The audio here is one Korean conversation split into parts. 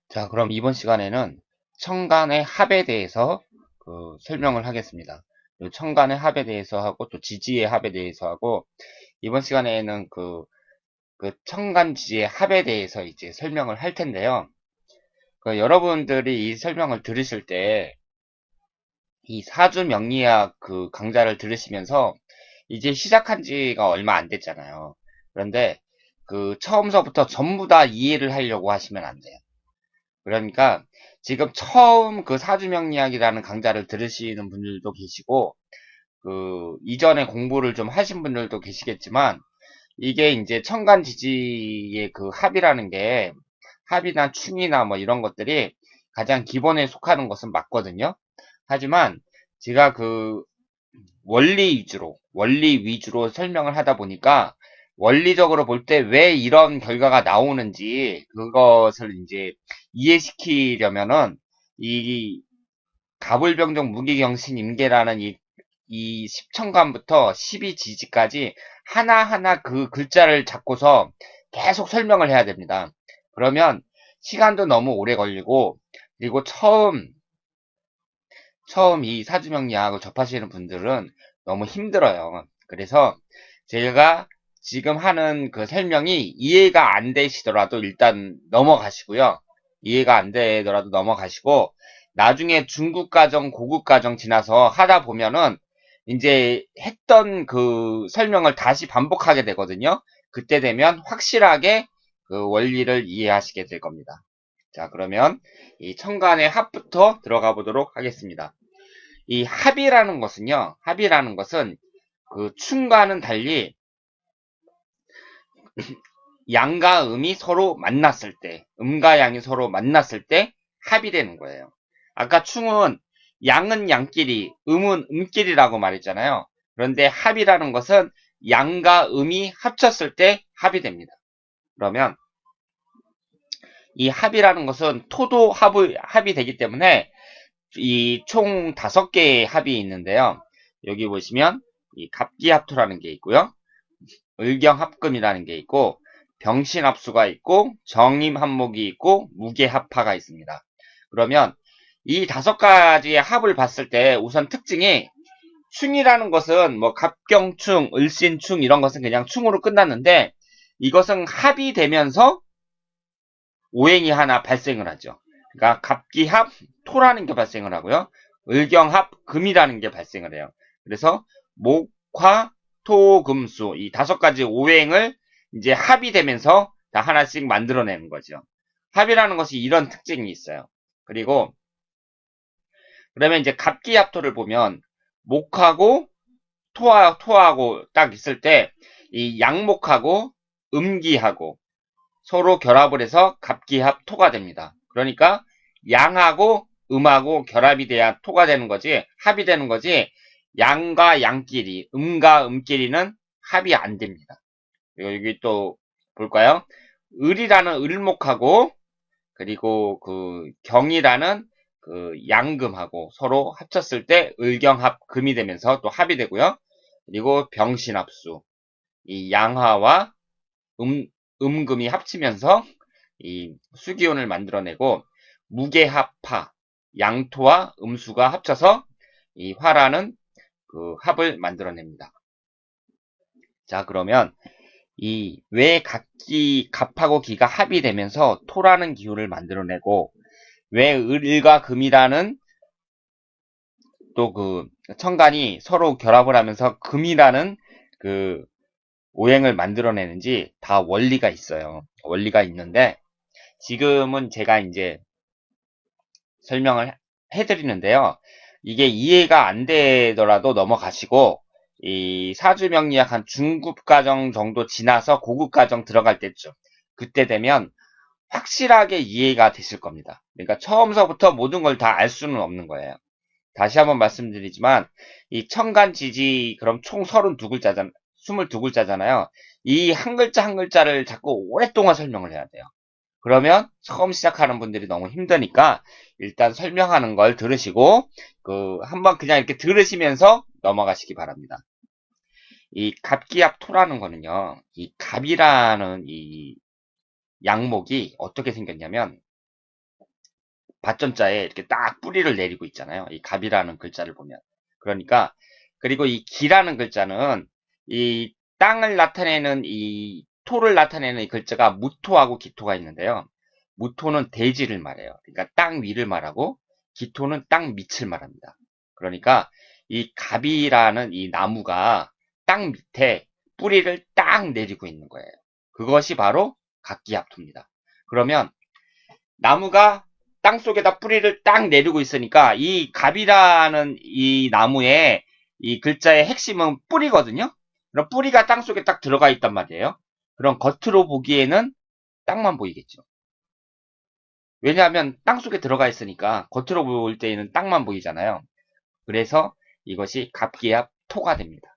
자, 그럼 이번 시간에는 청간의 합에 대해서 설명을 하겠습니다. 청간의 합에 대해서 하고 또 지지의 합에 대해서 하고 이번 시간에는 그 청간 지지의 합에 대해서 이제 설명을 할 텐데요. 여러분들이 이 설명을 들으실 때 이 사주 명리학 강좌를 들으시면서 이제 시작한 지가 얼마 안 됐잖아요. 그런데 처음서부터 전부 다 이해를 하려고 하시면 안 돼요. 그러니까 지금 처음 사주명리학이라는 강좌를 들으시는 분들도 계시고 이전에 공부를 좀 하신 분들도 계시겠지만 이게 이제 천간지지의 합이라는 게 합이나 충이나 뭐 이런 것들이 가장 기본에 속하는 것은 맞거든요. 하지만 제가 원리 위주로 설명을 하다 보니까 원리적으로 볼 때 왜 이런 결과가 나오는지 그것을 이제 이해시키려면은 이 가불병정 무기경신 임계라는 이 십천간부터 십이지지까지 하나하나 그 글자를 잡고서 계속 설명을 해야 됩니다. 그러면 시간도 너무 오래 걸리고 그리고 처음 이 사주명리학을 접하시는 분들은 너무 힘들어요. 그래서 제가 지금 하는 설명이 이해가 안 되시더라도 일단 넘어가시고요. 이해가 안 되더라도 넘어가시고 나중에 중급과정, 고급과정 지나서 하다 보면은 이제 했던 설명을 다시 반복하게 되거든요. 그때 되면 확실하게 원리를 이해하시게 될 겁니다. 자, 그러면 이 천간의 합부터 들어가 보도록 하겠습니다. 이 합이라는 것은 춤과는 달리 양과 음이 서로 만났을 때, 음과 양이 서로 만났을 때 합이 되는 거예요. 아까 충은 양은 양끼리, 음은 음끼리라고 말했잖아요. 그런데 합이라는 것은 양과 음이 합쳤을 때 합이 됩니다. 그러면 이 합이라는 것은 토도 합이 되기 때문에 이 총 5개의 합이 있는데요. 여기 보시면 이 갑기합토라는 게 있고요. 을경합금이라는 게 있고 병신합수가 있고 정임합목이 있고 무게합파가 있습니다. 그러면 이 5가지의 합을 봤을 때 우선 특징이 충이라는 것은 뭐 갑경충, 을신충 이런 것은 그냥 충으로 끝났는데 이것은 합이 되면서 오행이 하나 발생을 하죠. 그러니까 갑기합 토라는 게 발생을 하고요. 을경합 금이라는 게 발생을 해요. 그래서 목화 토 금수 이 5가지 오행을 이제 합이 되면서 다 하나씩 만들어내는 거죠. 합이라는 것이 이런 특징이 있어요. 그리고 그러면 이제 갑기합토를 보면 목하고 토하고 딱 있을 때 이 양목하고 음기하고 서로 결합을 해서 갑기합 토가 됩니다. 그러니까 양하고 음하고 결합이 돼야 토가 되는 거지 합이 되는 거지 양과 양끼리 음과 음끼리는 합이 안 됩니다. 그리고 여기 또 볼까요? 을이라는 을목하고 그리고 경이라는 양금하고 서로 합쳤을 때 을경합 금이 되면서 또 합이 되고요. 그리고 병신합수 이 양화와 음금이 합치면서 이 수기운을 만들어내고 무게합파 양토와 음수가 합쳐서 이 화라는 합을 만들어냅니다. 자, 그러면 이 왜 갑하고 기가 합이 되면서 토라는 기운을 만들어내고 왜 을과 금이라는 또 천간이 서로 결합을 하면서 금이라는 그 오행을 만들어내는지 다 원리가 있어요. 원리가 있는데 지금은 제가 이제 설명을 해드리는데요. 이게 이해가 안 되더라도 넘어가시고 이 사주명리학 한 중급 과정 정도 지나서 고급 과정 들어갈 때쯤 그때 되면 확실하게 이해가 되실 겁니다. 그러니까 처음서부터 모든 걸 다 알 수는 없는 거예요. 다시 한번 말씀드리지만 이 천간지지 그럼 총 32글자잖아요. 22글자잖아요. 이 한 글자 한 글자를 자꾸 오랫동안 설명을 해야 돼요. 그러면 처음 시작하는 분들이 너무 힘드니까 일단 설명하는 걸 들으시고 한번 그냥 이렇게 들으시면서 넘어가시기 바랍니다. 이 갑기합토라는 거는요. 이 갑이라는 이 양목이 어떻게 생겼냐면 밭전자에 이렇게 딱 뿌리를 내리고 있잖아요. 이 갑이라는 글자를 보면. 그러니까, 그리고 이 기라는 글자는 이 땅을 나타내는 이 토를 나타내는 이 글자가 무토하고 기토가 있는데요. 무토는 대지를 말해요. 그러니까 땅 위를 말하고 기토는 땅 밑을 말합니다. 그러니까 이 갑이라는 이 나무가 땅 밑에 뿌리를 딱 내리고 있는 거예요. 그것이 바로 각기합토입니다. 그러면 나무가 땅속에다 뿌리를 딱 내리고 있으니까 이 갑이라는 이 나무의 이 글자의 핵심은 뿌리거든요. 그럼 뿌리가 땅속에 딱 들어가 있단 말이에요. 그럼 겉으로 보기에는 땅만 보이겠죠. 왜냐하면 땅속에 들어가 있으니까 겉으로 볼 때에는 땅만 보이잖아요. 그래서 이것이 갑기합 토가 됩니다.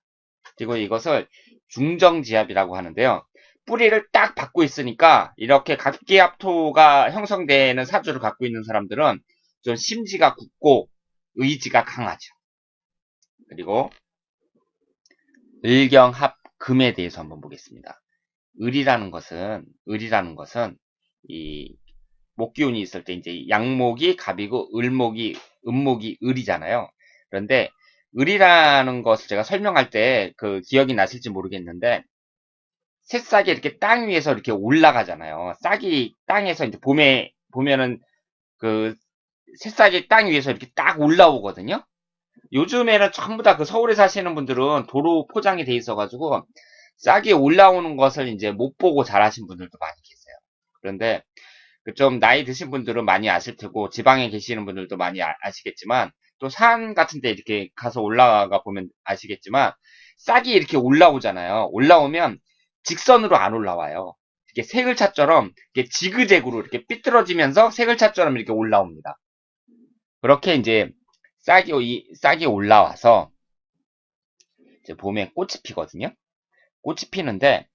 그리고 이것을 중정지합이라고 하는데요. 뿌리를 딱 받고 있으니까 이렇게 갑기합토가 형성되는 사주를 갖고 있는 사람들은 좀 심지가 굳고 의지가 강하죠. 그리고 을경합금에 대해서 한번 보겠습니다. 을이라는 것은 이 목기운이 있을 때 이제 양목이 갑이고 음목이 을이잖아요. 그런데 을이라는 것을 제가 설명할 때 그 기억이 나실지 모르겠는데 새싹이 이렇게 땅 위에서 이렇게 올라가잖아요. 싹이 땅에서 이제 봄에 보면은 그 새싹이 땅 위에서 이렇게 딱 올라오거든요. 요즘에는 전부 다 그 서울에 사시는 분들은 도로 포장이 돼 있어가지고 싹이 올라오는 것을 이제 못 보고 자라신 분들도 많이 계세요. 그런데 좀 나이 드신 분들은 많이 아실 테고 지방에 계시는 분들도 많이 아시겠지만 또 산 같은 데 이렇게 가서 올라가 보면 아시겠지만 싹이 이렇게 올라오잖아요. 올라오면 직선으로 안 올라와요. 이렇게 세글차처럼 이렇게 지그재그로 이렇게 삐뚤어지면서 세글차처럼 이렇게 올라옵니다. 그렇게 이제 싹이 올라와서 이제 봄에 꽃이 피거든요. 꽃이 피는데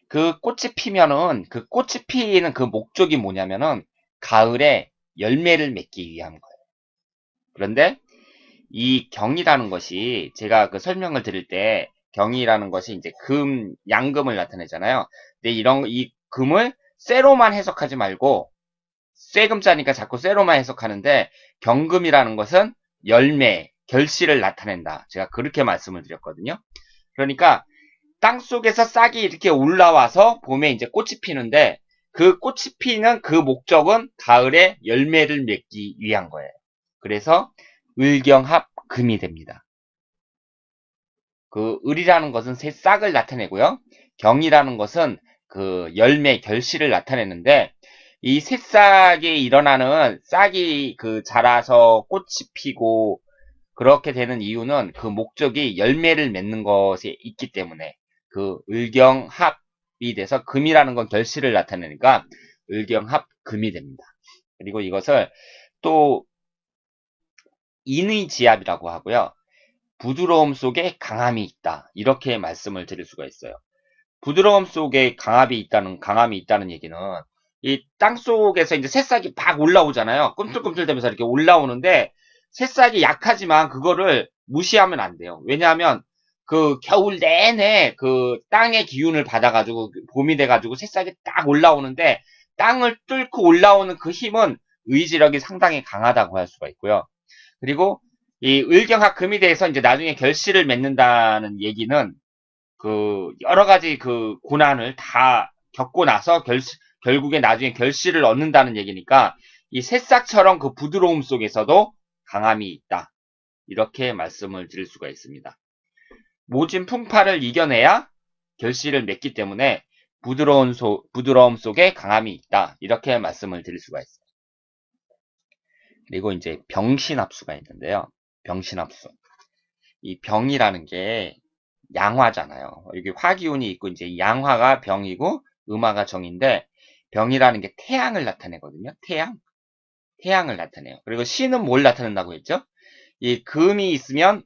그 꽃이 피면은 그 꽃이 피는 그 목적이 뭐냐면은 가을에 열매를 맺기 위한 거예요. 그런데 이 경이라는 것이 제가 그 설명을 드릴 때 경이라는 것이 이제 양금을 나타내잖아요. 근데 이 금을 쇠로만 해석하지 말고 쇠금자니까 자꾸 쇠로만 해석하는데 경금이라는 것은 열매, 결실을 나타낸다. 제가 그렇게 말씀을 드렸거든요. 그러니까 땅 속에서 싹이 이렇게 올라와서 봄에 이제 꽃이 피는데 그 꽃이 피는 그 목적은 가을에 열매를 맺기 위한 거예요. 그래서 을경합금이 됩니다. 그 을이라는 것은 새 싹을 나타내고요. 경이라는 것은 그 열매 결실을 나타내는데 이 새싹에 일어나는 싹이 그 자라서 꽃이 피고 그렇게 되는 이유는 그 목적이 열매를 맺는 것에 있기 때문에 그 을경합이 돼서 금이라는 건 결실을 나타내니까 을경합금이 됩니다. 그리고 이것을 또 인의지압이라고 하고요. 부드러움 속에 강함이 있다. 이렇게 말씀을 드릴 수가 있어요. 부드러움 속에 강함이 있다는 얘기는 이 땅 속에서 이제 새싹이 막 올라오잖아요. 꿈틀꿈틀대면서 이렇게 올라오는데 새싹이 약하지만 그거를 무시하면 안 돼요. 왜냐하면 그 겨울 내내 그 땅의 기운을 받아가지고 봄이 돼가지고 새싹이 딱 올라오는데 땅을 뚫고 올라오는 그 힘은 의지력이 상당히 강하다고 할 수가 있고요. 그리고 이 을경합금이 대해서 이제 나중에 결실을 맺는다는 얘기는 그 여러 가지 그 고난을 다 겪고 나서 결국에 나중에 결실을 얻는다는 얘기니까 이 새싹처럼 그 부드러움 속에서도 강함이 있다. 이렇게 말씀을 드릴 수가 있습니다. 모진 풍파를 이겨내야 결실을 맺기 때문에 부드러움 속에 강함이 있다. 이렇게 말씀을 드릴 수가 있어요. 그리고 이제 병신합수가 있는데요. 병신합수. 이 병이라는 게 양화잖아요. 여기 화기운이 있고 이제 양화가 병이고 음화가 정인데 병이라는 게 태양을 나타내거든요. 태양을 나타내요. 그리고 신은 뭘 나타낸다고 했죠? 이 금이 있으면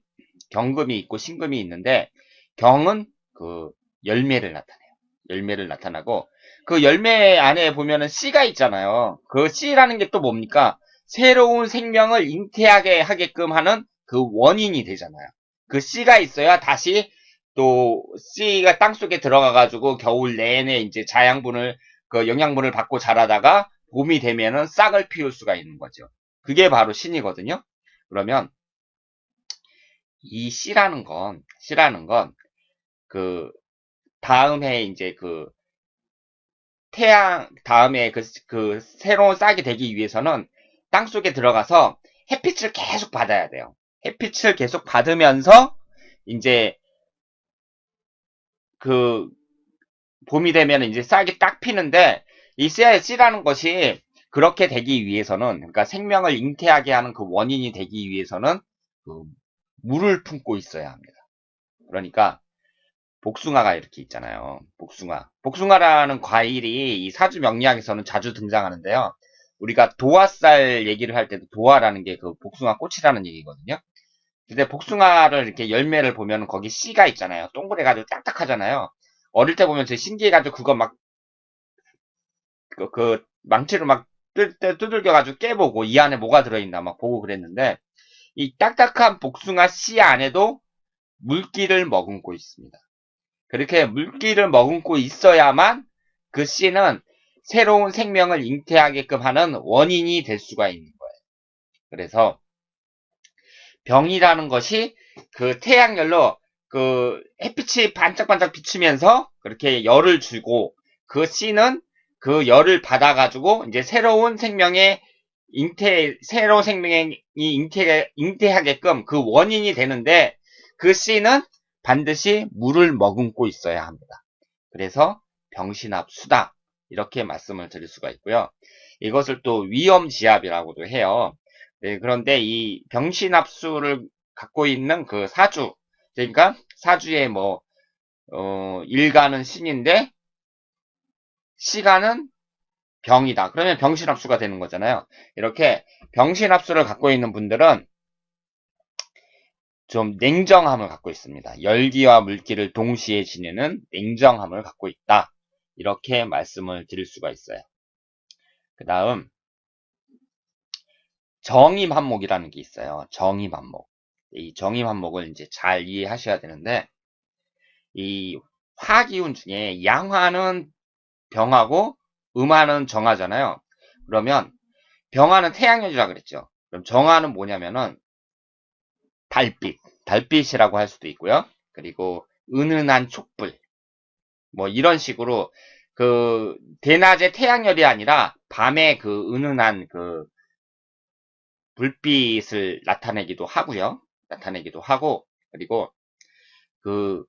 경금이 있고 신금이 있는데 경은 그 열매를 나타내요. 열매를 나타나고 그 열매 안에 보면은 씨가 있잖아요. 그 씨라는 게 또 뭡니까? 새로운 생명을 잉태하게 하게끔 하는 그 원인이 되잖아요. 그 씨가 있어야 다시 또 씨가 땅속에 들어가가지고 겨울 내내 이제 그 영양분을 받고 자라다가 봄이 되면은 싹을 피울 수가 있는 거죠. 그게 바로 신이거든요. 그러면 이 씨라는 건 그 다음에 이제 그 태양 다음에 그 새로운 싹이 되기 위해서는 땅 속에 들어가서 햇빛을 계속 받아야 돼요. 햇빛을 계속 받으면서 이제 그 봄이 되면 이제 싹이 딱 피는데 이 씨라는 것이 그렇게 되기 위해서는 그러니까 생명을 잉태하게 하는 그 원인이 되기 위해서는 그 물을 품고 있어야 합니다. 그러니까 복숭아가 이렇게 있잖아요. 복숭아라는 과일이 이 사주 명리학에서는 자주 등장하는데요. 우리가 도화살 얘기를 할 때도 도화라는 게 그 복숭아 꽃이라는 얘기거든요. 근데 복숭아를 이렇게 열매를 보면 거기 씨가 있잖아요. 동그래가지고 딱딱하잖아요. 어릴 때 보면 제 신기해가지고 그거 막 그 망치로 막 두들겨가지고 깨보고 이 안에 뭐가 들어있나 막 보고 그랬는데 이 딱딱한 복숭아 씨 안에도 물기를 머금고 있습니다. 그렇게 물기를 머금고 있어야만 그 씨는 새로운 생명을 잉태하게끔 하는 원인이 될 수가 있는 거예요. 그래서 병이라는 것이 그 태양열로 그 햇빛이 반짝반짝 비추면서 그렇게 열을 주고 그 씨는 그 열을 받아가지고 이제 새로운 생명의 새로운 생명이 잉태하게끔 그 원인이 되는데 그 씨는 반드시 물을 머금고 있어야 합니다. 그래서 병신합수다 이렇게 말씀을 드릴 수가 있고요. 이것을 또 위험지압이라고도 해요. 네, 그런데 이 병신합수를 갖고 있는 그 사주, 그러니까 사주의 일가는 신인데 시가는 병이다. 그러면 병신합수가 되는 거잖아요. 이렇게 병신합수를 갖고 있는 분들은 좀 냉정함을 갖고 있습니다. 열기와 물기를 동시에 지니는 냉정함을 갖고 있다. 이렇게 말씀을 드릴 수가 있어요. 그 다음 정임한목이라는 게 있어요. 정임한목. 이 정임한목을 이제 잘 이해하셔야 되는데 이 화기운 중에 양화는 병하고 음화는 정화잖아요. 그러면 병화는 태양열이라 그랬죠. 그럼 정화는 뭐냐면은 달빛이라고 할 수도 있고요. 그리고 은은한 촛불, 뭐 이런 식으로 그 대낮의 태양열이 아니라 밤에 그 은은한 그 불빛을 나타내기도 하고요. 나타내기도 하고 그리고 그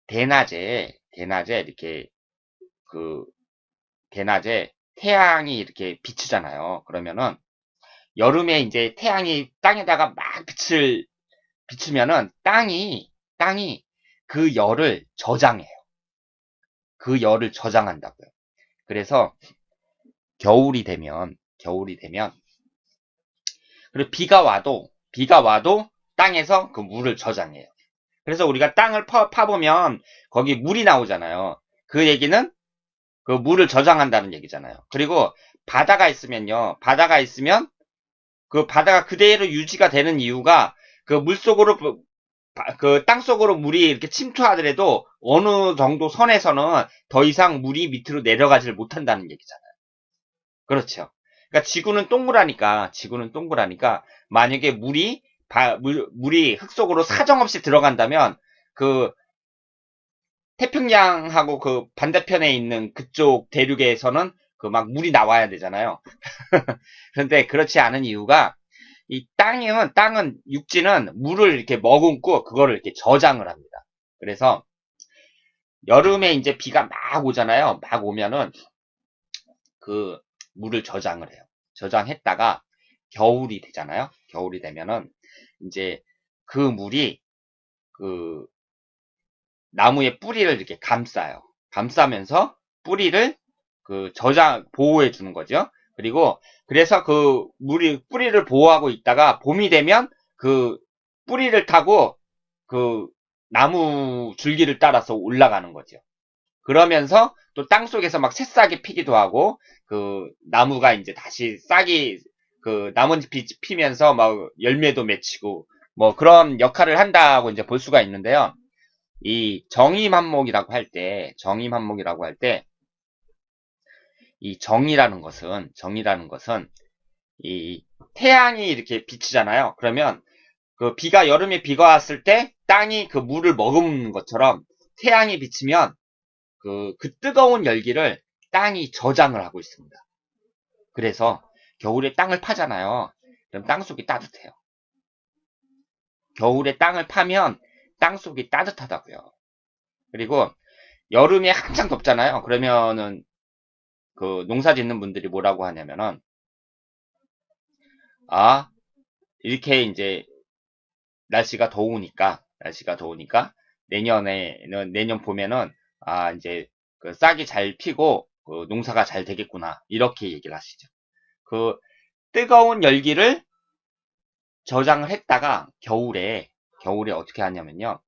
대낮에 이렇게 그 대낮에 태양이 이렇게 비추잖아요. 그러면은 여름에 이제 태양이 땅에다가 막 빛을 비추면은 땅이 그 열을 저장해요. 그 열을 저장한다고요. 그래서 겨울이 되면 그리고 비가 와도 땅에서 그 물을 저장해요. 그래서 우리가 땅을 파보면 거기 물이 나오잖아요. 그 얘기는 그 물을 저장한다는 얘기잖아요. 그리고 바다가 있으면 그 바다가 그대로 유지가 되는 이유가 그 물속으로 그 땅속으로 물이 이렇게 침투하더라도 어느 정도 선에서는 더 이상 물이 밑으로 내려가지를 못한다는 얘기잖아요. 그렇죠. 그러니까 지구는 동그라니까 만약에 물이 흙 속으로 사정없이 들어간다면 그 태평양하고 그 반대편에 있는 그쪽 대륙에서는 그 막 물이 나와야 되잖아요. 그런데 그렇지 않은 이유가 이 육지는 물을 이렇게 머금고 그거를 이렇게 저장을 합니다. 그래서 여름에 이제 비가 막 오잖아요. 막 오면은 그 물을 저장을 해요. 저장했다가 겨울이 되잖아요. 겨울이 되면은 이제 그 물이 그 나무의 뿌리를 이렇게 감싸요. 감싸면서 뿌리를 그 보호해 주는 거죠. 그리고 그래서 그 뿌리를 보호하고 있다가 봄이 되면 그 뿌리를 타고 그 나무 줄기를 따라서 올라가는 거죠. 그러면서 또 땅속에서 막 새싹이 피기도 하고 그 나무가 이제 다시 싹이 그 나뭇잎이 피면서 막 열매도 맺히고 뭐 그런 역할을 한다고 이제 볼 수가 있는데요. 이 정임한목이라고 할 때 이 정이라는 것은 이 태양이 이렇게 비치잖아요. 그러면 그 여름에 비가 왔을 때 땅이 그 물을 머금는 것처럼 태양이 비치면 그 뜨거운 열기를 땅이 저장을 하고 있습니다. 그래서 겨울에 땅을 파잖아요. 그럼 땅속이 따뜻해요. 겨울에 땅을 파면 땅속이 따뜻하다고요. 그리고 여름에 한창 덥잖아요. 그러면은 그 농사 짓는 분들이 뭐라고 하냐면은 이렇게 이제 날씨가 더우니까 내년 봄에는 이제 그 싹이 잘 피고 그 농사가 잘 되겠구나 이렇게 얘기를 하시죠. 그 뜨거운 열기를 저장을 했다가 겨울에 어떻게 하냐면요.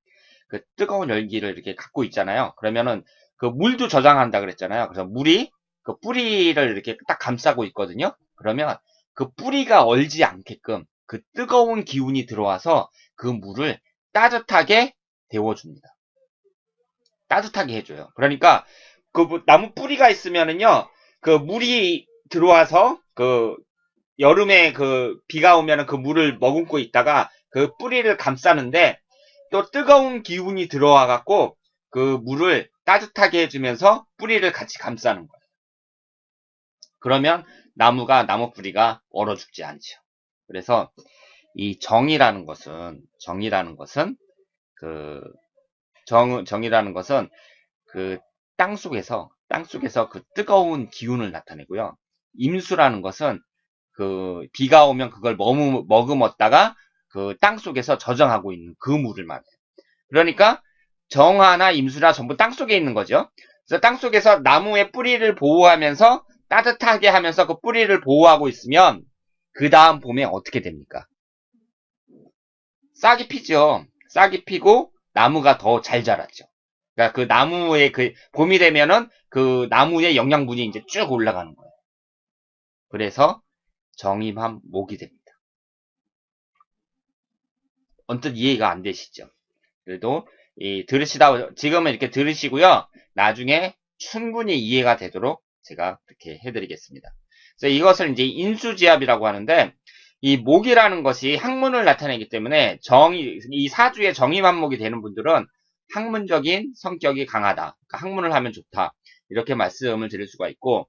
그 뜨거운 열기를 이렇게 갖고 있잖아요. 그러면은 그 물도 저장한다 그랬잖아요. 그래서 물이 그 뿌리를 이렇게 딱 감싸고 있거든요. 그러면 그 뿌리가 얼지 않게끔 그 뜨거운 기운이 들어와서 그 물을 따뜻하게 데워줍니다. 따뜻하게 해줘요. 그러니까 그 나무 뿌리가 있으면은요, 그 물이 들어와서 그 여름에 그 비가 오면은 그 물을 머금고 있다가 그 뿌리를 감싸는데 또 뜨거운 기운이 들어와 갖고 그 물을 따뜻하게 해주면서 뿌리를 같이 감싸는 거예요. 그러면 나무 뿌리가 얼어 죽지 않죠. 그래서 이 정이라는 것은 그 정이라는 것은 그 땅속에서 그 뜨거운 기운을 나타내고요. 임수라는 것은 그 비가 오면 그걸 머금었다가 그 땅속에서 저장하고 있는 그 물을 말해요. 그러니까 정화나 임수나 전부 땅속에 있는 거죠. 그래서 땅속에서 나무의 뿌리를 보호하면서 따뜻하게 하면서 그 뿌리를 보호하고 있으면 그 다음 봄에 어떻게 됩니까? 싹이 피죠. 싹이 피고 나무가 더 잘 자랐죠. 그러니까 그 나무의 그 봄이 되면은 그 나무의 영양분이 이제 쭉 올라가는 거예요. 그래서 정임한 목이 됩니다. 언뜻 이해가 안 되시죠? 그래도 지금은 이렇게 들으시고요. 나중에 충분히 이해가 되도록 제가 이렇게 해드리겠습니다. 그래서 이것을 이제 인수지압이라고 하는데 이 목이라는 것이 학문을 나타내기 때문에 이 사주의 정의만목이 되는 분들은 학문적인 성격이 강하다. 그러니까 학문을 하면 좋다. 이렇게 말씀을 드릴 수가 있고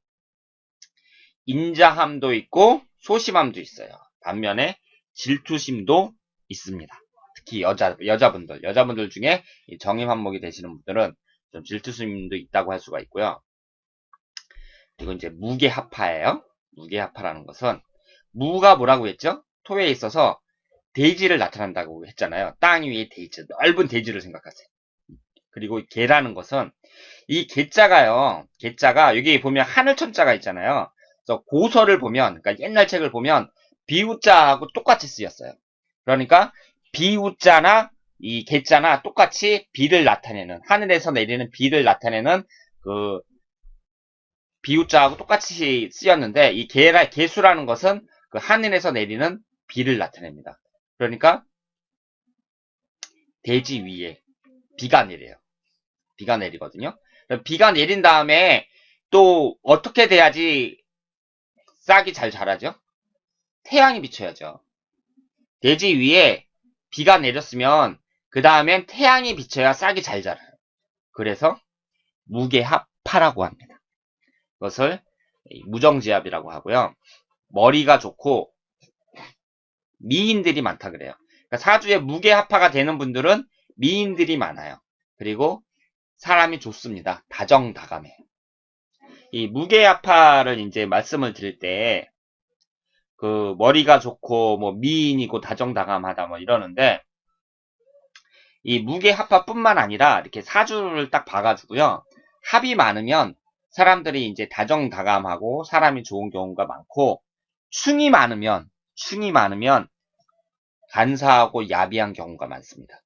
인자함도 있고 소심함도 있어요. 반면에 질투심도 있습니다. 특히 여자분들 중에 정의만목이 되시는 분들은 좀 질투심도 있다고 할 수가 있고요. 그리고 이제 무게합파예요. 무게합파라는 것은 무가 뭐라고 했죠? 토에 있어서 대지를 나타난다고 했잖아요. 땅 위에 대지, 넓은 대지를 생각하세요. 그리고 개라는 것은 이 개자가 여기 보면 하늘천자가 있잖아요. 그래서 고서를 보면, 그러니까 옛날 책을 보면 비우자하고 똑같이 쓰였어요. 그러니까 비우자나 이 개자나 똑같이 비를 나타내는, 하늘에서 내리는 비를 나타내는 그 비우자하고 똑같이 쓰였는데 이 개수라는 것은 그 하늘에서 내리는 비를 나타냅니다. 그러니까 대지 위에 비가 내려요. 비가 내리거든요. 비가 내린 다음에 또 어떻게 돼야지 싹이 잘 자라죠? 태양이 비쳐야죠. 대지 위에 비가 내렸으면 그 다음엔 태양이 비쳐야 싹이 잘 자라요. 그래서 무게합파라고 합니다. 그것을 무정지압이라고 하고요. 머리가 좋고 미인들이 많다 그래요. 그러니까 사주에 무게합파가 되는 분들은 미인들이 많아요. 그리고 사람이 좋습니다. 다정다감해. 이 무게합파를 이제 말씀을 드릴 때 그 머리가 좋고 뭐 미인이고 다정다감하다 뭐 이러는데 이 무게합파뿐만 아니라 이렇게 사주를 딱 봐가지고요. 합이 많으면 사람들이 이제 다정다감하고 사람이 좋은 경우가 많고 충이 많으면 간사하고 야비한 경우가 많습니다.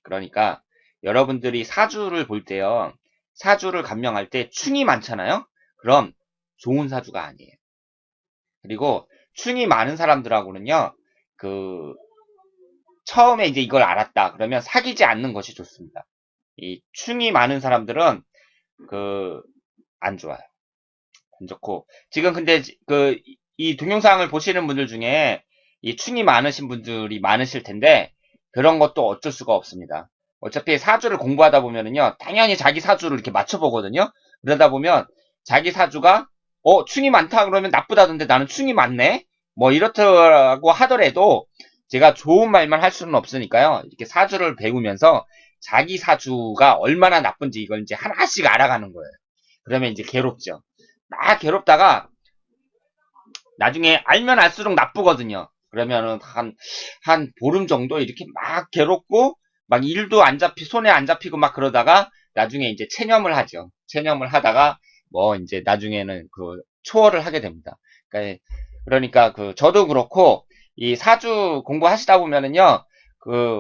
그러니까 여러분들이 사주를 볼 때요. 사주를 감명할 때 충이 많잖아요. 그럼 좋은 사주가 아니에요. 그리고 충이 많은 사람들하고는요. 그 처음에 이제 이걸 알았다. 그러면 사귀지 않는 것이 좋습니다. 이 충이 많은 사람들은 그 안 좋아요. 안 좋고 지금 근데 그 이 동영상을 보시는 분들 중에 이 충이 많으신 분들이 많으실 텐데 그런 것도 어쩔 수가 없습니다. 어차피 사주를 공부하다 보면은요, 당연히 자기 사주를 이렇게 맞춰보거든요. 그러다 보면 자기 사주가 충이 많다 그러면 나쁘다던데 나는 충이 많네? 뭐 이렇다고 하더라도 제가 좋은 말만 할 수는 없으니까요. 이렇게 사주를 배우면서 자기 사주가 얼마나 나쁜지 이걸 이제 하나씩 알아가는 거예요. 그러면 이제 괴롭죠. 막 괴롭다가 나중에 알면 알수록 나쁘거든요. 그러면은 한 보름 정도 이렇게 막 괴롭고 막 일도 안 손에 안 잡히고 막 그러다가 나중에 이제 체념을 하죠. 체념을 하다가 뭐 이제 나중에는 그 초월을 하게 됩니다. 그러니까 저도 그렇고 이 사주 공부하시다 보면은요.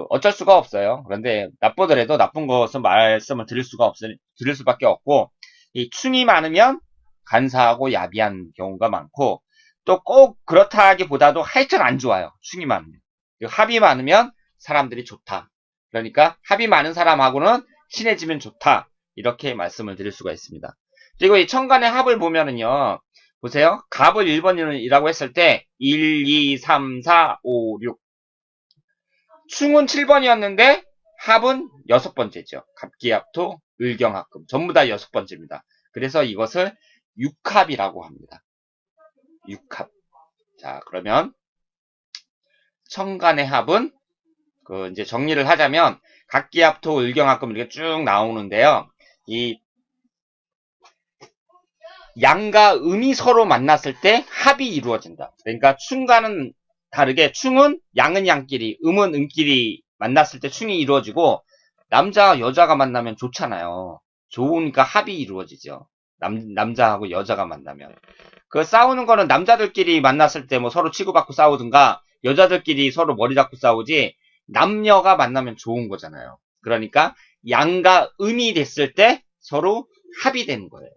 어쩔 수가 없어요. 그런데 나쁘더라도 나쁜 것은 말씀을 드릴 수밖에 없고 이 충이 많으면 간사하고 야비한 경우가 많고 또 꼭 그렇다기보다도 하여튼 안 좋아요. 충이 많으면. 합이 많으면 사람들이 좋다. 그러니까 합이 많은 사람하고는 친해지면 좋다. 이렇게 말씀을 드릴 수가 있습니다. 그리고 이 천간의 합을 보면은요. 보세요. 갑을 1번이라고 했을 때 1, 2, 3, 4, 5, 6. 충은 7번이었는데 합은 6번째죠. 갑기합토, 을경합금. 전부 다 6번째입니다. 그래서 이것을 육합이라고 합니다. 육합. 자, 그러면 천간의 합은 이제 정리를 하자면 갑기합토, 을경합금 이렇게 쭉 나오는데요. 이 양과 음이 서로 만났을 때 합이 이루어진다. 그러니까 충과는 다르게 충은 양은 양끼리, 음은 음끼리 만났을 때 충이 이루어지고 남자와 여자가 만나면 좋잖아요. 좋으니까 합이 이루어지죠. 남자하고 여자가 만나면. 싸우는 거는 남자들끼리 만났을 때 뭐 서로 치고받고 싸우든가 여자들끼리 서로 머리 잡고 싸우지 남녀가 만나면 좋은 거잖아요. 그러니까 양과 음이 됐을 때 서로 합이 되는 거예요.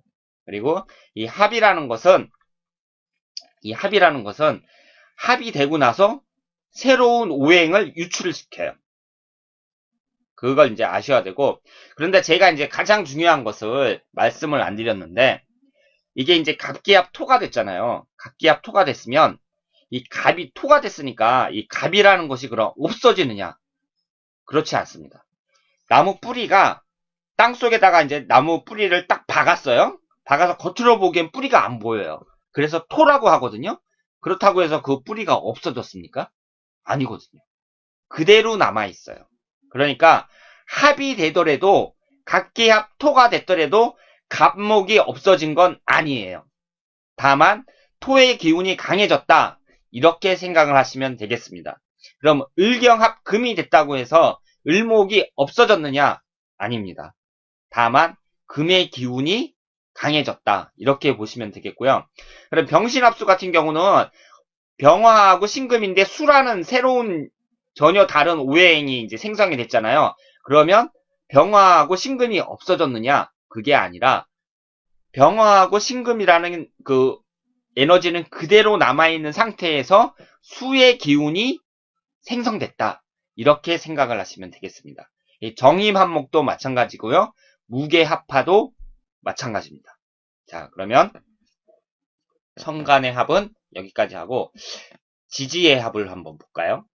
그리고 이 합이라는 것은 합이 되고 나서 새로운 오행을 유출을 시켜요. 그걸 이제 아셔야 되고 그런데 제가 이제 가장 중요한 것을 말씀을 안 드렸는데 이게 이제 갑기합 토가 됐잖아요. 갑기합 토가 됐으면 이 갑이 토가 됐으니까 이 갑이라는 것이 그럼 없어지느냐? 그렇지 않습니다. 나무 뿌리가 땅 속에다가 이제 나무 뿌리를 딱 박았어요. 박아서 겉으로 보기엔 뿌리가 안 보여요. 그래서 토라고 하거든요. 그렇다고 해서 그 뿌리가 없어졌습니까? 아니거든요. 그대로 남아있어요. 그러니까 합이 되더라도 각기합 토가 됐더라도 갑목이 없어진 건 아니에요. 다만 토의 기운이 강해졌다. 이렇게 생각을 하시면 되겠습니다. 그럼 을경합 금이 됐다고 해서 을목이 없어졌느냐? 아닙니다. 다만 금의 기운이 강해졌다. 이렇게 보시면 되겠고요. 그럼 병신합수 같은 경우는 병화하고 신금인데 수라는 새로운 전혀 다른 오행이 이제 생성이 됐잖아요. 그러면 병화하고 신금이 없어졌느냐? 그게 아니라 병화하고 신금이라는 에너지는 그대로 남아있는 상태에서 수의 기운이 생성됐다. 이렇게 생각을 하시면 되겠습니다. 정임합목도 마찬가지고요. 무게합화도 마찬가지입니다. 자, 그러면 천간의 합은 여기까지 하고 지지의 합을 한번 볼까요?